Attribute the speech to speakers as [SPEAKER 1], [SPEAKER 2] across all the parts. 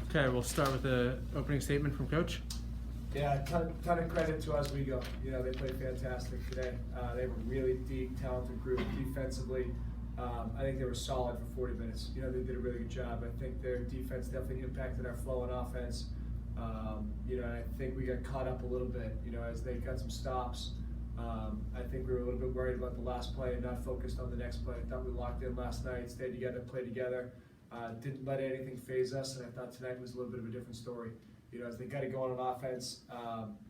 [SPEAKER 1] Okay, we'll start with the opening statement from Coach.
[SPEAKER 2] Yeah, ton of credit to Oswego. You know, they played fantastic today. They have a really deep, talented group defensively. I think they were solid for 40 minutes. You know, they did a really good job. I think their defense definitely impacted our flow in offense. You know, and I think we got caught up a little bit, you know, as they got some stops. I think we were a little bit worried about the last play and not focused on the next play. I thought we locked in last night, stayed together, played together. Didn't let anything phase us, and I thought tonight was a little bit of a different story. You know, as they got it going on offense,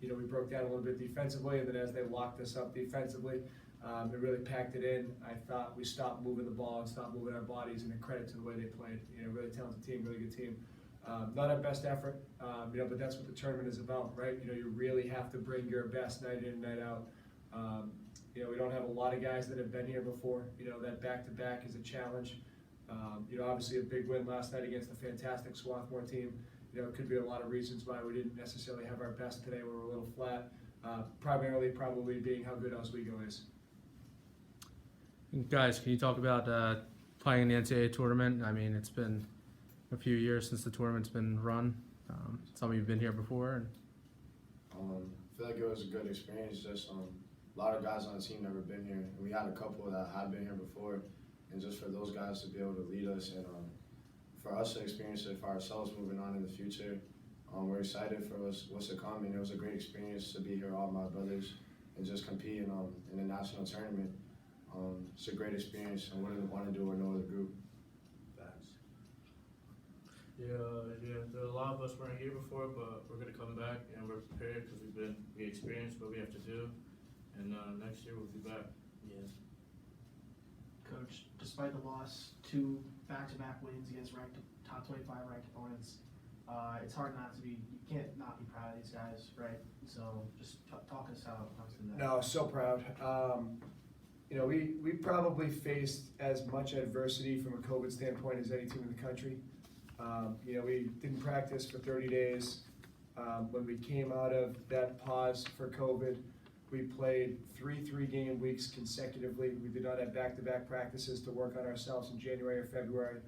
[SPEAKER 2] you know, we broke down a little bit defensively, and then as they locked us up defensively, they really packed it in. I thought we stopped moving the ball and stopped moving our bodies, and a credit to the way they played. You know, really talented team, really good team. Not our best effort, you know, but that's what the tournament is about, right? You know, you really have to bring your best night in and night out. You know, we don't have a lot of guys that have been here before. You know, that back-to-back is a challenge. You know, obviously a big win last night against a fantastic Swarthmore team. You know, it could be a lot of reasons why we didn't necessarily have our best today. We were a little flat, primarily probably being how good Oswego is.
[SPEAKER 1] Guys, can you talk about playing in the NCAA tournament? I mean, it's been a few years since the tournament's been run. Some of you've been here before. And
[SPEAKER 3] I feel like it was a good experience. Just a lot of guys on the team never been here, and we had a couple that had been here before. And just for those guys to be able to lead us and for us to experience it for ourselves moving on in the future, we're excited for what's to come. And it was a great experience to be here, all my brothers, and just compete in the national tournament. It's a great experience, and wouldn't want to do it with no other group.
[SPEAKER 4] Yeah, a lot of us weren't here before, but we're gonna come back and we're prepared because we experienced what we have to do, and next year we'll be back.
[SPEAKER 5] Yeah. Coach, despite the loss, 2 back-to-back wins against top 25 ranked opponents, it's hard not to be. You can't not be proud of these guys, right? So just talk us out through that.
[SPEAKER 2] No, so proud. You know, we probably faced as much adversity from a COVID standpoint as any team in the country. You know, we didn't practice for 30 days. When we came out of that pause for COVID, we played 3 3-game weeks consecutively. We did not have back-to-back practices to work on ourselves in January or February.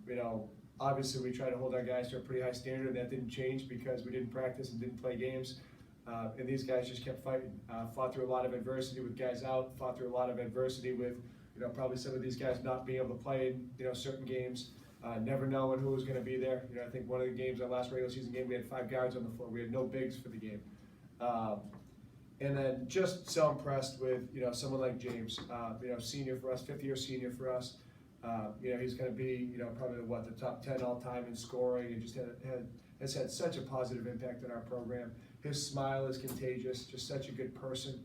[SPEAKER 2] You know, obviously we try to hold our guys to a pretty high standard, and that didn't change because we didn't practice and didn't play games. And these guys just kept fighting. Fought through a lot of adversity with guys out. Fought through a lot of adversity with, you know, probably some of these guys not being able to play in, you know, certain games. Never knowing who was going to be there. You know, I think one of the games, our last regular season game, we had 5 guards on the floor. We had no bigs for the game. And then just so impressed with, you know, someone like James, you know, senior for us, 5th-year senior for us. You know, he's going to be, you know, probably the top 10 all time in scoring, and just has had such a positive impact on our program. His smile is contagious. Just such a good person.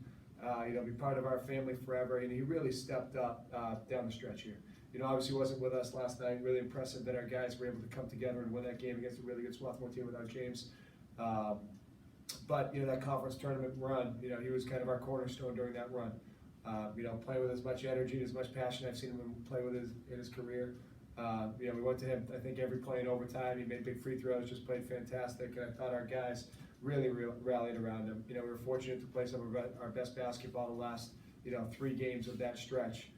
[SPEAKER 2] You know, be part of our family forever, and he really stepped up down the stretch here. You know, obviously he wasn't with us last night. Really impressive that our guys were able to come together and win that game against a really good Swarthmore team without James. But, you know, that conference tournament run, you know, he was kind of our cornerstone during that run. You know, playing with as much energy and as much passion I've seen him play with in his career. You know, we went to him, I think, every play in overtime. He made big free throws, just played fantastic. And I thought our guys really rallied around him. You know, we were fortunate to play some of our best basketball the last, you know, 3 games of that stretch.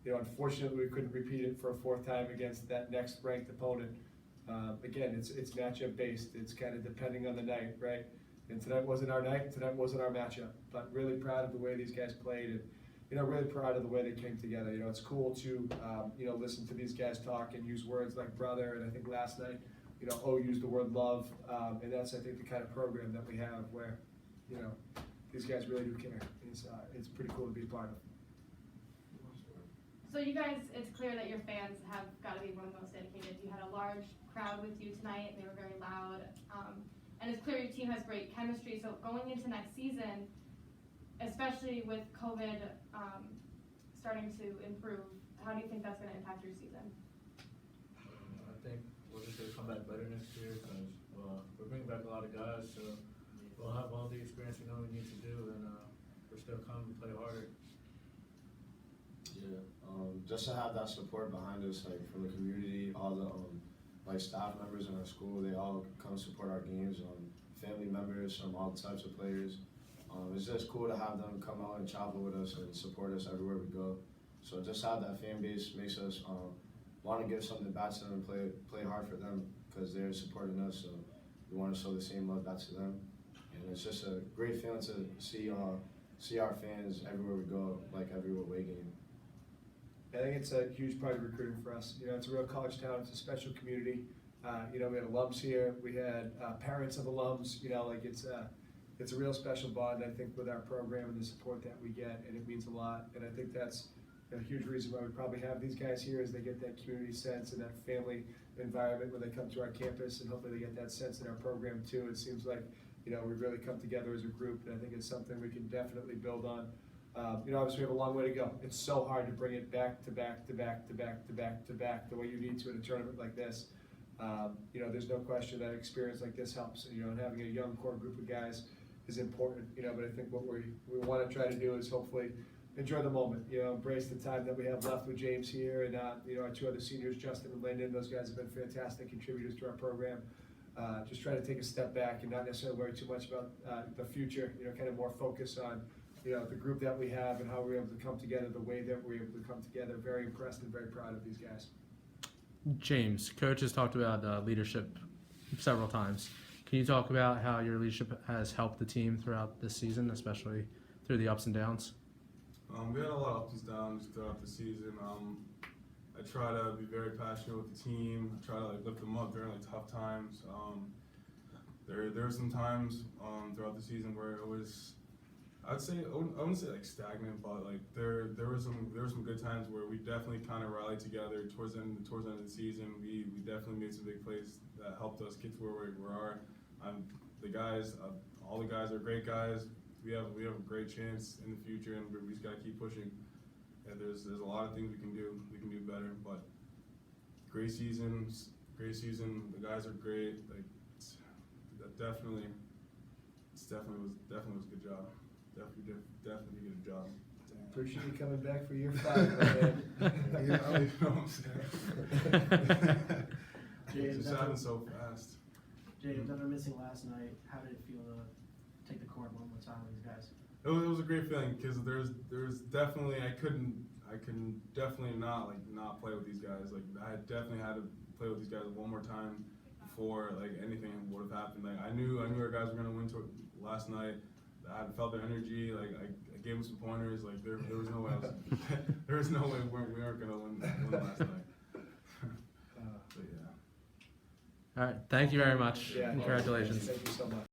[SPEAKER 2] You know, unfortunately, we couldn't repeat it for a 4th time against that next ranked opponent. Again, it's matchup based. It's kind of depending on the night, right? And tonight wasn't our night. Tonight wasn't our matchup. But really proud of the way these guys played, and, you know, really proud of the way they came together. You know, it's cool to you know, listen to these guys talk and use words like brother. And I think last night, you know, O used the word love, and that's, I think, the kind of program that we have where, you know, these guys really do care. It's pretty cool to be a part of.
[SPEAKER 6] So you guys, it's clear that your fans have got to be one of the most dedicated. You had a large crowd with you tonight, and they were very loud. And it's clear your team has great chemistry. So going into next season, especially with COVID starting to improve, how do you think that's going to impact your season?
[SPEAKER 4] I think we're just gonna come back better next year because we're bringing back a lot of guys, so we'll have all the experience we know we need to do, and we're still coming to play harder.
[SPEAKER 3] Yeah, just to have that support behind us, like from the community, all the like staff members in our school, they all come support our games. Family members from all types of players. It's just cool to have them come out and travel with us and support us everywhere we go. So just have that fan base makes us want to give something back to them and play hard for them. because they're supporting us, so we want to show the same love back to them. And it's just a great feeling to see our fans everywhere we go, like every away game.
[SPEAKER 2] I think it's a huge part of recruiting for us. You know, it's a real college town. It's a special community. You know, we had alums here. We had parents of alums. You know, like it's a real special bond, I think, with our program and the support that we get, and it means a lot. And I think that's a huge reason why we probably have these guys here, is they get that community sense and that family environment when they come to our campus, and hopefully they get that sense in our program too. It seems like, you know, we've really come together as a group, and I think it's something we can definitely build on. You know, obviously we have a long way to go. It's so hard to bring it back to back to back to back to back to back the way you need to in a tournament like this. You know, there's no question that experience like this helps. You know, and having a young core group of guys is important. You know, but I think what we want to try to do is hopefully enjoy the moment. You know, embrace the time that we have left with James here, and you know, our two other seniors, Justin and Lyndon. Those guys have been fantastic contributors to our program. Just try to take a step back and not necessarily worry too much about the future. You know, kind of more focus on, you know, the group that we have and how we're able to come together the way that we're able to come together. Very impressed and very proud of these guys.
[SPEAKER 1] James, coach has talked about leadership several times. Can you talk about how your leadership has helped the team throughout this season, especially through the ups and downs?
[SPEAKER 7] We had a lot of ups and downs throughout the season. I try to be very passionate with the team. I try to lift them up during tough times. There were some times throughout the season where it was, I wouldn't say stagnant, but there were some good times where we definitely kind of rallied together towards the end of the season. We definitely made some big plays that helped us get to where we are. The guys, all the guys are great guys. We have a great chance in the future, and we just gotta keep pushing. And there's a lot of things we can do. We can do better, but great season. The guys are great. It definitely was a good job. Definitely did a job.
[SPEAKER 2] Appreciate you coming back for year 5, man.
[SPEAKER 7] You know what I'm saying? It just happened so fast.
[SPEAKER 5] James, after missing last night, how did it feel to take the court one more time with these guys?
[SPEAKER 7] It was a great feeling because there's definitely I couldn't definitely not play with these guys. I definitely had to play with these guys one more time before anything would have happened. I knew our guys were gonna win last night. I felt their energy. I gave them some pointers. There was no way there was no way we weren't gonna win last night. But yeah.
[SPEAKER 1] All right, thank you very much.
[SPEAKER 2] Yeah.
[SPEAKER 1] Congratulations.
[SPEAKER 2] Thank you so much.